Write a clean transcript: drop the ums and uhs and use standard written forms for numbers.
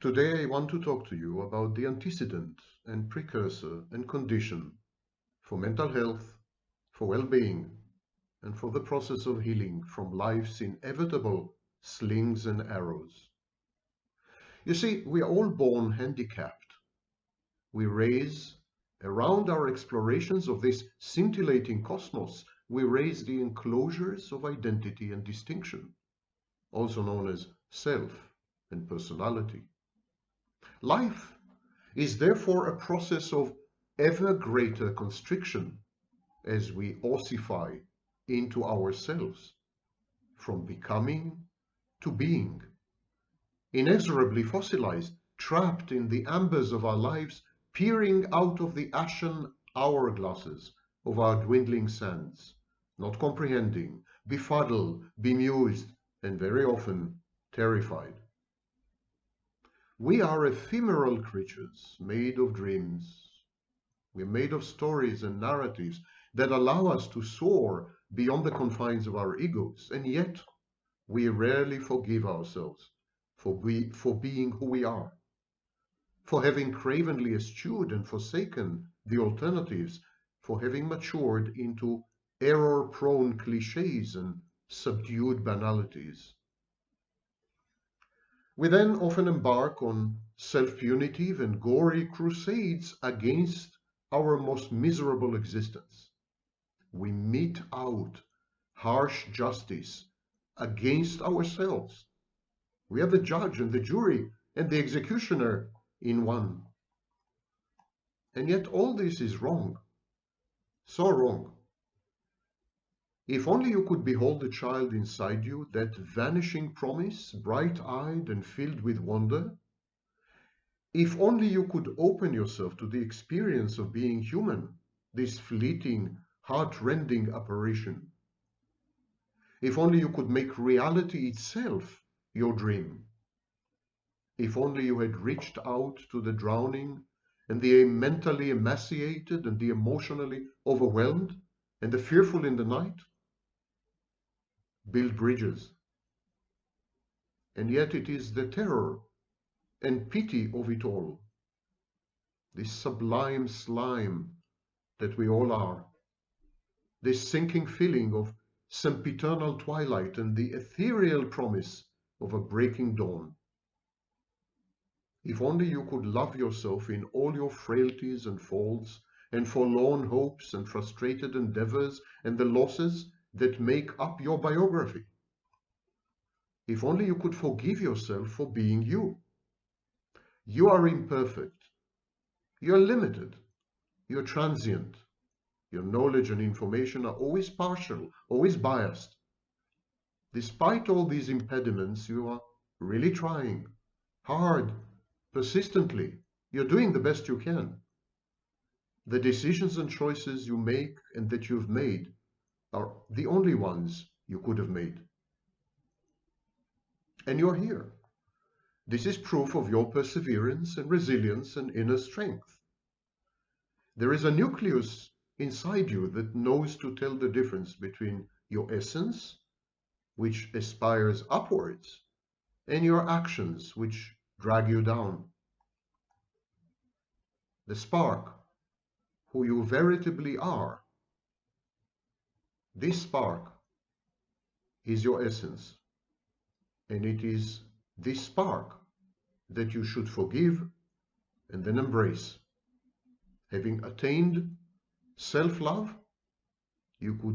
Today I want to talk to you about the antecedent and precursor and condition for mental health, for well-being, and for the process of healing from life's inevitable slings and arrows. You see, we are all born handicapped. We raise, around our explorations of this scintillating cosmos, we raise the enclosures of identity and distinction, also known as self and personality. Life is therefore a process of ever greater constriction as we ossify into ourselves, from becoming to being, inexorably fossilized, trapped in the ambers of our lives, peering out of the ashen hourglasses of our dwindling sands, not comprehending, befuddled, bemused, and very often terrified. We are ephemeral creatures made of dreams. We're made of stories and narratives that allow us to soar beyond the confines of our egos, and yet we rarely forgive ourselves for being who we are, for having cravenly eschewed and forsaken the alternatives, for having matured into error-prone cliches and subdued banalities. We then often embark on self-punitive and gory crusades against our most miserable existence. We mete out harsh justice against ourselves. We are the judge and the jury and the executioner in one. And yet all this is wrong, so wrong. If only you could behold the child inside you, that vanishing promise, bright-eyed and filled with wonder. If only you could open yourself to the experience of being human, this fleeting, heart-rending apparition. If only you could make reality itself your dream. If only you had reached out to the drowning and the mentally emaciated and the emotionally overwhelmed and the fearful in the night. Build bridges. And yet it is the terror and pity of it all, this sublime slime that we all are, this sinking feeling of sempiternal twilight and the ethereal promise of a breaking dawn. If only you could love yourself in all your frailties and faults and forlorn hopes and frustrated endeavors and the losses that make up your biography. If only you could forgive yourself for being you. You are imperfect. You're limited. You're transient. Your knowledge and information are always partial, always biased. Despite all these impediments, you are really trying hard, persistently. You're doing the best you can. The decisions and choices you make and that you've made are the only ones you could have made. And you're here. This is proof of your perseverance and resilience and inner strength. There is a nucleus inside you that knows to tell the difference between your essence, which aspires upwards, and your actions, which drag you down. The spark, who you veritably are, this spark is your essence, and it is this spark that you should forgive and then embrace. Having attained self-love, you could